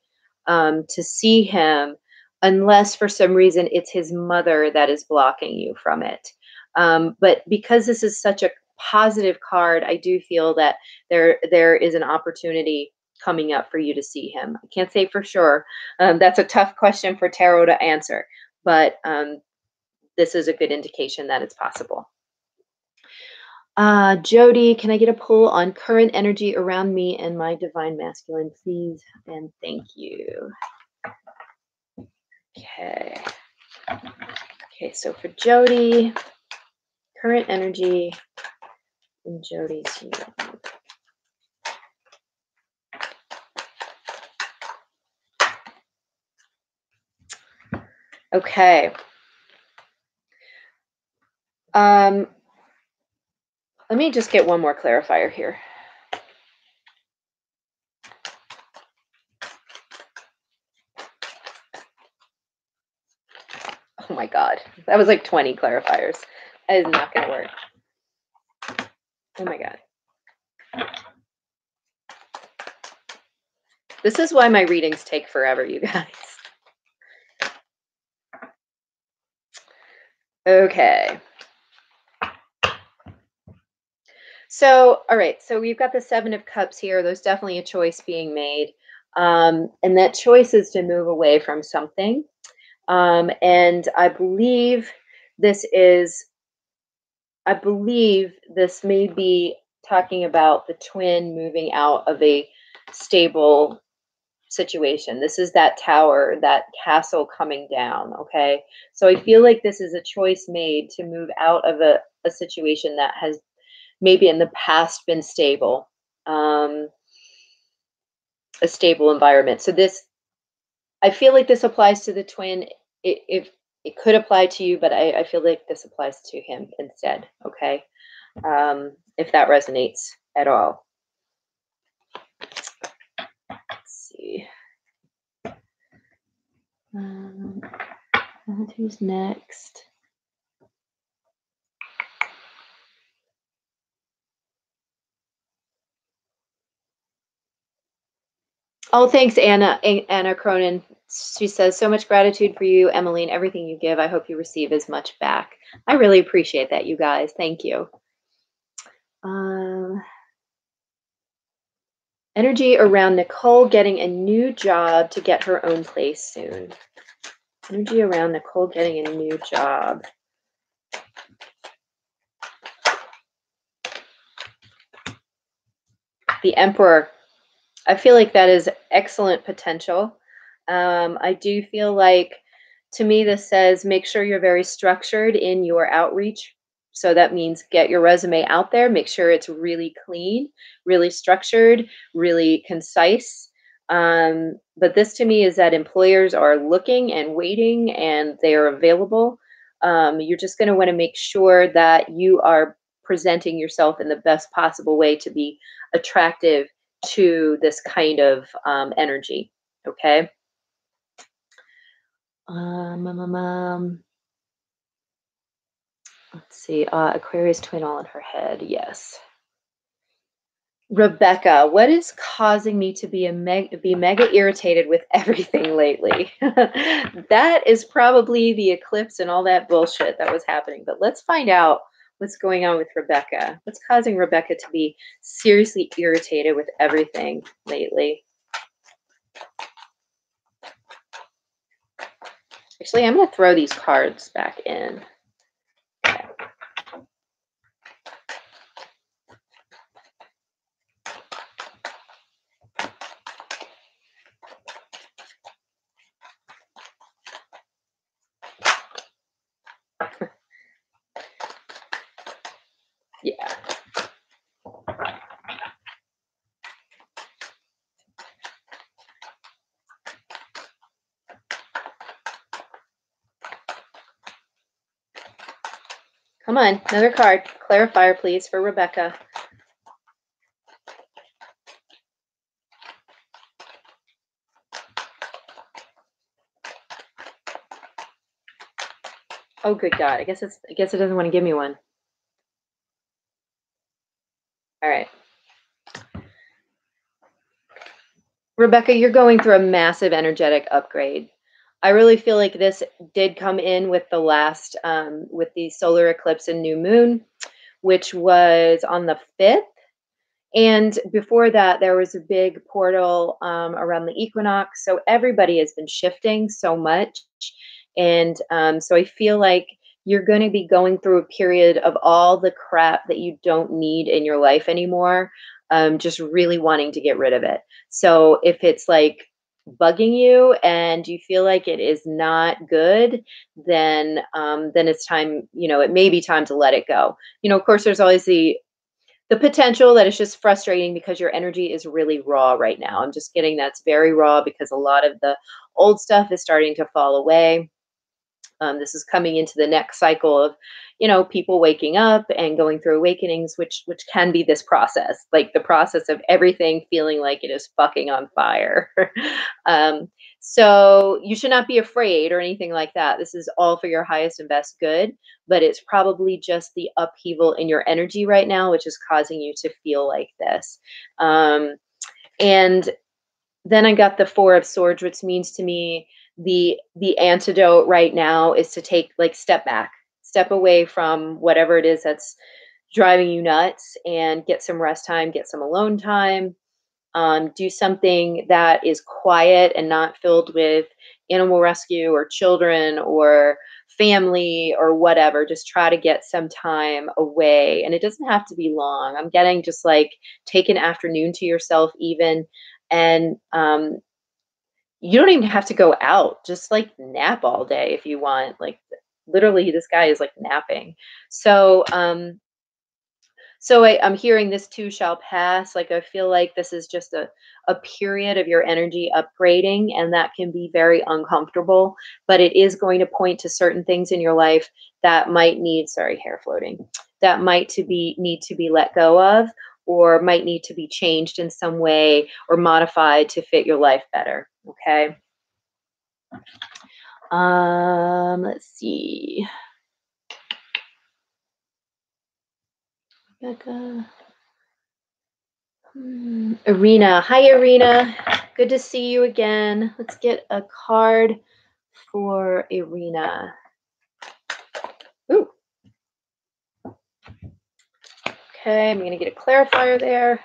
to see him, unless for some reason it's his mother that is blocking you from it. But because this is such a positive card, I do feel that there is an opportunity coming up for you to see him. I can't say for sure. That's a tough question for tarot to answer, but this is a good indication that it's possible. Jody, can I get a pull on current energy around me and my divine masculine, please? And thank you. Okay. Okay, so for Jody, current energy in Jody's healing. Okay. Let me just get one more clarifier here. Oh my God, that was like 20 clarifiers. That is not going to work. Oh my God. This is why my readings take forever, you guys. Okay. So, all right. So we've got the 7 of Cups here. There's definitely a choice being made. And that choice is to move away from something. And I believe this may be talking about the twin moving out of a stable situation. This is that tower, that castle coming down. Okay. So I feel like this is a choice made to move out of a situation that has maybe in the past been stable, a stable environment. So I feel like this applies to the twin. It could apply to you, but I feel like this applies to him instead. Okay. If that resonates at all. Let's see. Who's next? Oh, thanks, Anna. Anna Cronin. She says, so much gratitude for you, Emmeline. Everything you give, I hope you receive as much back. I really appreciate that, you guys. Thank you. Energy around Nicole getting a new job to get her own place soon. Energy around Nicole getting a new job. The Emperor. I feel like that is excellent potential. I do feel like, to me, this says make sure you're very structured in your outreach. So that means get your resume out there, make sure it's really clean, really structured, really concise. But this to me is that employers are looking and waiting and they are available. You're just going to want to make sure that you are presenting yourself in the best possible way to be attractive to this kind of energy. Okay. Let's see. Aquarius twin all in her head. Yes. Rebecca, what is causing me to be mega irritated with everything lately? That is probably the eclipse and all that bullshit that was happening. But let's find out what's going on with Rebecca. What's causing Rebecca to be seriously irritated with everything lately? Actually, I'm going to throw these cards back in. Okay. Yeah. Come on, another card. Clarifier, please, for Rebecca. Oh, good God. I guess it doesn't want to give me one. All right. Rebecca, you're going through a massive energetic upgrade. I really feel like this did come in with the last, with the solar eclipse and new moon, which was on the 5th. And before that, there was a big portal around the equinox. So everybody has been shifting so much. And so I feel like you're going to be going through a period of all the crap that you don't need in your life anymore, just really wanting to get rid of it. So if it's like bugging you and you feel like it is not good, then it's time, it may be time to let it go. Of course, there's always the potential that it's just frustrating because your energy is really raw right now. I'm just getting that's very raw because a lot of the old stuff is starting to fall away. This is coming into the next cycle of, people waking up and going through awakenings, which can be this process, like the process of everything feeling like it is fucking on fire. um, so you should not be afraid or anything like that. This is all for your highest and best good, but it's probably just the upheaval in your energy right now, which is causing you to feel like this. And then I got the Four of Swords, which means to me the antidote right now is to take like step back, step away from whatever it is that's driving you nuts and get some rest time, get some alone time. Do something that is quiet and not filled with animal rescue or children or family or whatever. Just try to get some time away. And it doesn't have to be long. I'm getting just like take an afternoon to yourself, even. And you don't even have to go out. Just like nap all day if you want. Like literally, this guy is like napping. So I'm hearing this too shall pass. Like I feel like this is just a period of your energy upgrading, and that can be very uncomfortable. But it is going to point to certain things in your life that might need, sorry, hair floating, that might to be need to be let go of, or might need to be changed in some way or modified to fit your life better. Okay. Let's see. Becca. Irina. Hi, Irina. Good to see you again. Let's get a card for Irina. Ooh. Okay, I'm going to get a clarifier there.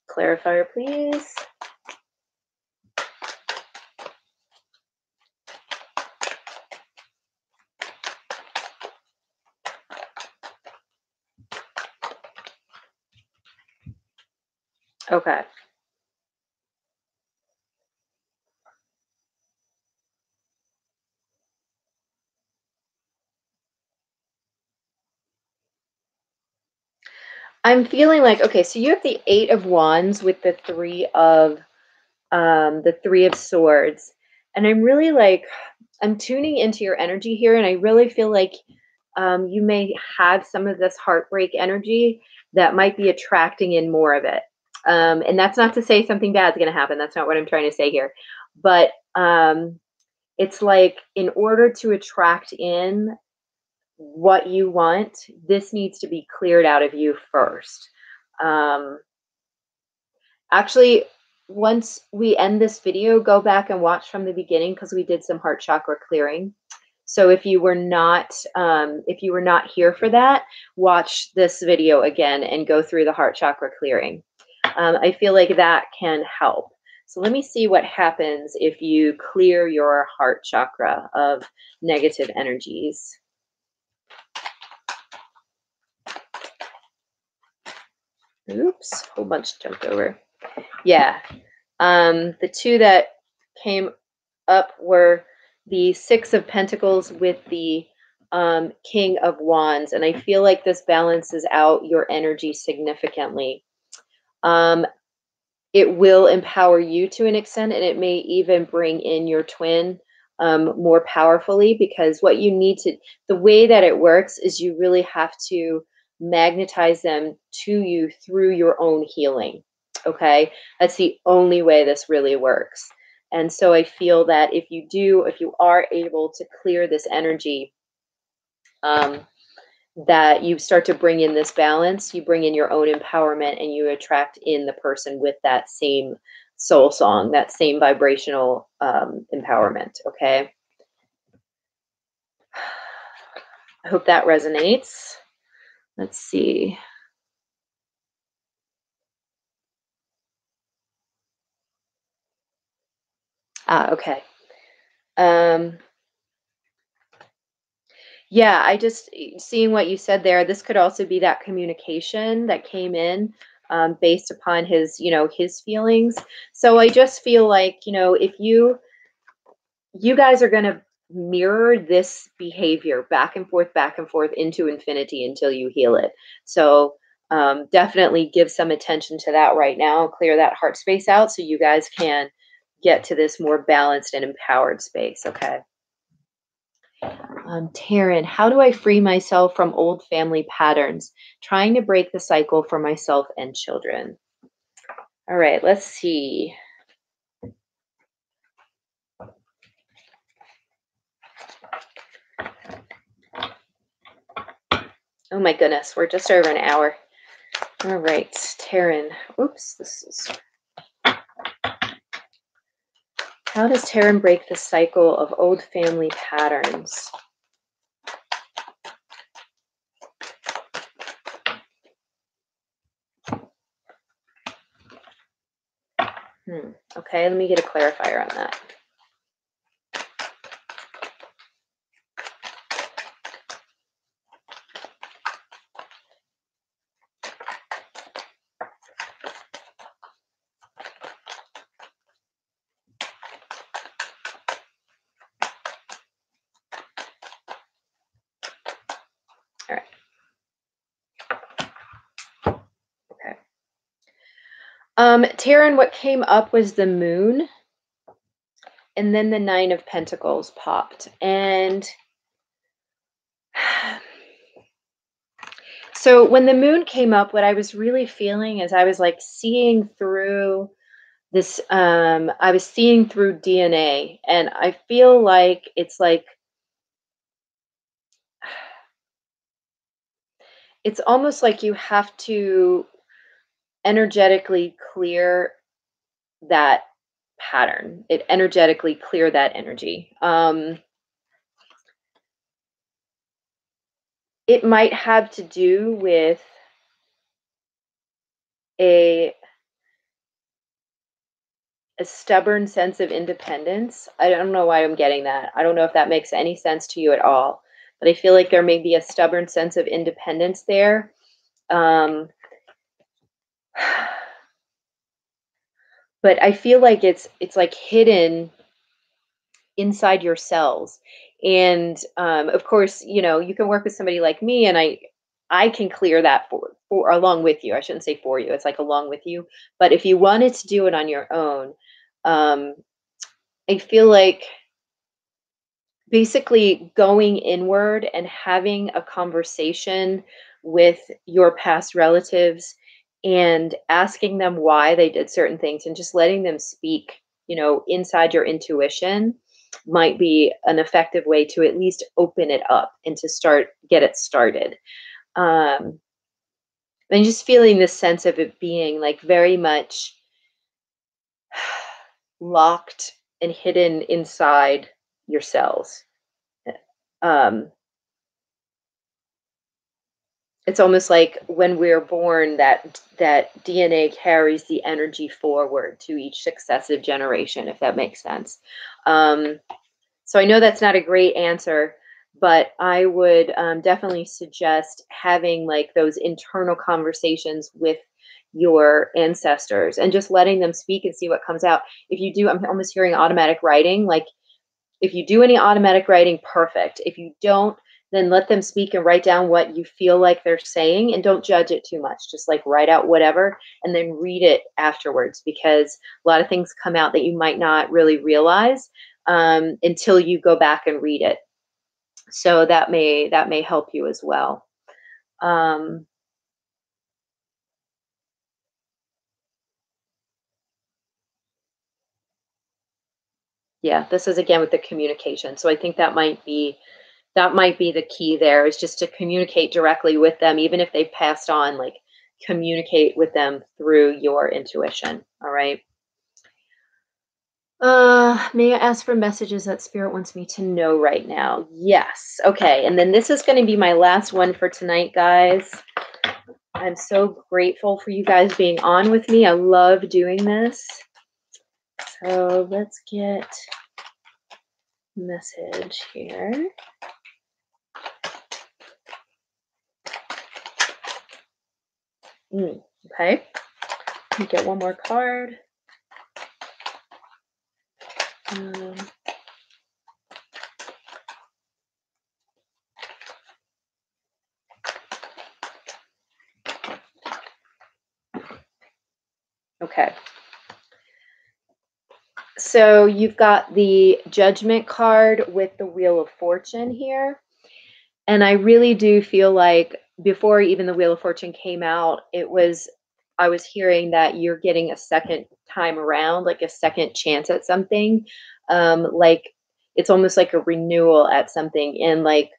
Clarifier, please. Okay. I'm feeling like, okay, so you have the Eight of Wands with the Three of Swords. And I'm really like, I'm tuning into your energy here, and I really feel like you may have some of this heartbreak energy that might be attracting in more of it. And that's not to say something bad is going to happen. That's not what I'm trying to say here. But it's like in order to attract in what you want, this needs to be cleared out of you first. Actually, once we end this video, go back and watch from the beginning because we did some heart chakra clearing. So if you were not here for that, watch this video again and go through the heart chakra clearing. I feel like that can help. So let me see what happens if you clear your heart chakra of negative energies. Oops, a whole bunch jumped over. Yeah. The two that came up were the Six of Pentacles with the King of Wands. And I feel like this balances out your energy significantly. It will empower you to an extent, and it may even bring in your twin more powerfully, because what you need to, the way that it works is you really have to magnetize them to you through your own healing. Okay. That's the only way this really works. And so I feel that if you are able to clear this energy, that you start to bring in this balance, you bring in your own empowerment, and you attract in the person with that same soul song, that same vibrational empowerment. Okay. I hope that resonates. Let's see. Okay. Um, yeah, I just seeing what you said there. This could also be that communication that came in based upon his, his feelings. So I just feel like, if you guys are going to mirror this behavior back and forth into infinity until you heal it. So definitely give some attention to that right now. Clear that heart space out so you guys can get to this more balanced and empowered space. Okay. Taryn, how do I free myself from old family patterns? Trying to break the cycle for myself and children. All right, let's see. Oh my goodness, we're just over an hour. All right, Taryn. Oops, this is. How does Taryn break the cycle of old family patterns? Okay, let me get a clarifier on that. All right. Okay. Taryn, what came up was the moon, and then the 9 of Pentacles popped. And so when the moon came up, what I was really feeling is I was like seeing through this, I was seeing through DNA, and I feel like it's almost like you have to energetically clear that pattern. It energetically clear that energy. It might have to do with a stubborn sense of independence. I don't know why I'm getting that. I don't know if that makes any sense to you at all, but I feel like there may be a stubborn sense of independence there. But I feel like it's like hidden inside your cells. And of course, you can work with somebody like me, and I can clear that for along with you. I shouldn't say for you. It's like along with you. But if you wanted to do it on your own, I feel like basically going inward and having a conversation with your past relatives and asking them why they did certain things and just letting them speak, inside your intuition might be an effective way to at least open it up and to get it started. And just feeling this sense of it being like very much locked and hidden inside your cells. Um, it's almost like when we're born, that DNA carries the energy forward to each successive generation, if that makes sense. So I know that's not a great answer, but I would definitely suggest having like those internal conversations with your ancestors and just letting them speak and see what comes out. If you do, I'm almost hearing automatic writing. Like if you do any automatic writing, perfect. If you don't, then let them speak and write down what you feel like they're saying, and don't judge it too much. Just like write out whatever and then read it afterwards, because a lot of things come out that you might not really realize until you go back and read it. So that may help you as well. Yeah, this is again with the communication. So I think that might be the key there, is just to communicate directly with them, even if they've passed on, like communicate with them through your intuition. All right. May I ask for messages that spirit wants me to know right now? Yes. Okay. And then this is going to be my last one for tonight, guys. I'm so grateful for you guys being on with me. I love doing this. So let's get message here. Okay. Let me get one more card. Okay. So you've got the Judgment card with the Wheel of Fortune here. And I really do feel like before even the Wheel of Fortune came out, I was hearing that you're getting a second time around, like a second chance at something. Like it's almost like a renewal at something. And like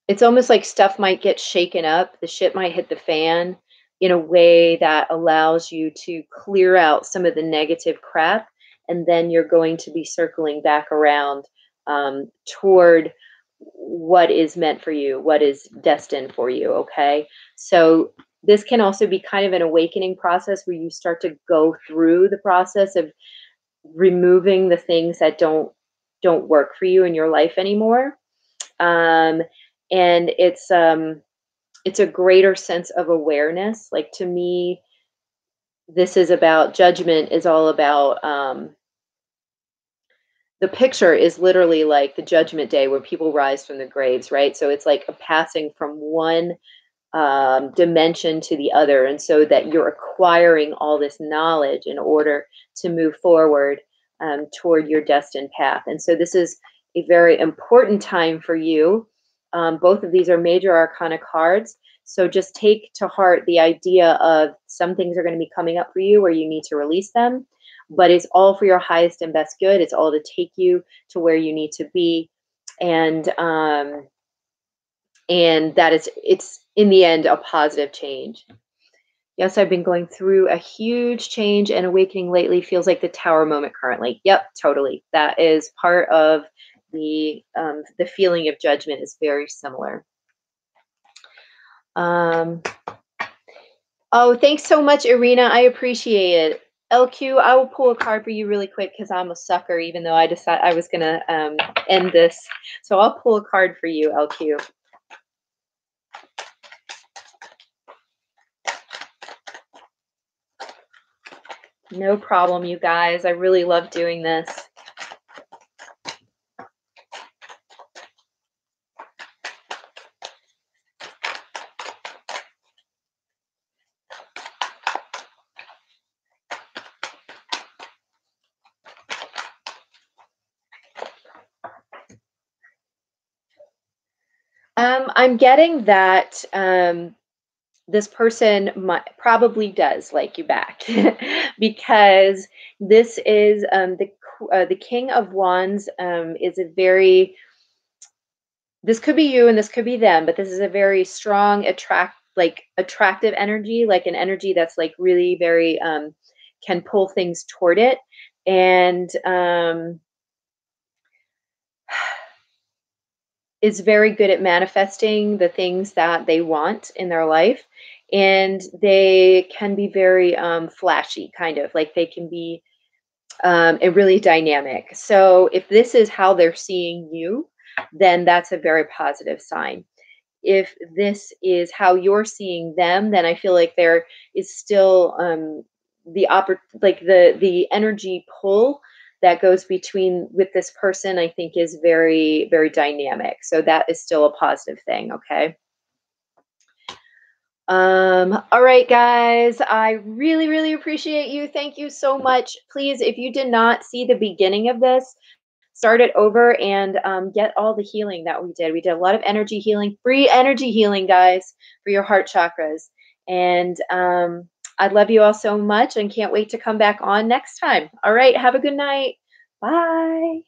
it's almost like stuff might get shaken up, the shit might hit the fan in a way that allows you to clear out some of the negative crap, and then you're going to be circling back around toward what is meant for you, what is destined for you, okay? So this can also be kind of an awakening process where you start to go through the process of removing the things that don't work for you in your life anymore. Um, and it's a greater sense of awareness. Like to me, this is about Judgment is all about the picture is literally like the judgment day where people rise from the graves, right? So it's like a passing from one dimension to the other, and so that you're acquiring all this knowledge in order to move forward toward your destined path. And so this is a very important time for you. Both of these are major arcana cards. So just take to heart the idea of some things are going to be coming up for you where you need to release them, but it's all for your highest and best good. It's all to take you to where you need to be. And that is, it's in the end a positive change. Yes, I've been going through a huge change and awakening lately. Feels like the Tower moment currently. Yep, totally. That is part of the feeling of Judgment is very similar. Oh, thanks so much, Irina. I appreciate it. LQ, I will pull a card for you really quick because I'm a sucker, even though I decided I was going to end this. So I'll pull a card for you, LQ. No problem, you guys. I really love doing this. I'm getting that this person probably does like you back because this is the King of Wands is a very, this could be you and this could be them, but this is a very strong attractive energy, like an energy that's like really very can pull things toward it. And is very good at manifesting the things that they want in their life. And they can be very flashy, kind of like they can be and really dynamic. So if this is how they're seeing you, then that's a very positive sign. If this is how you're seeing them, then I feel like there is still the energy pull that goes between with this person, I think is very, very dynamic. So that is still a positive thing. Okay. All right, guys, I really, really appreciate you. Thank you so much. Please, if you did not see the beginning of this, start it over and get all the healing that we did. We did a lot of energy healing, free energy healing, guys, for your heart chakras. And I love you all so much and can't wait to come back on next time. All right, have a good night. Bye.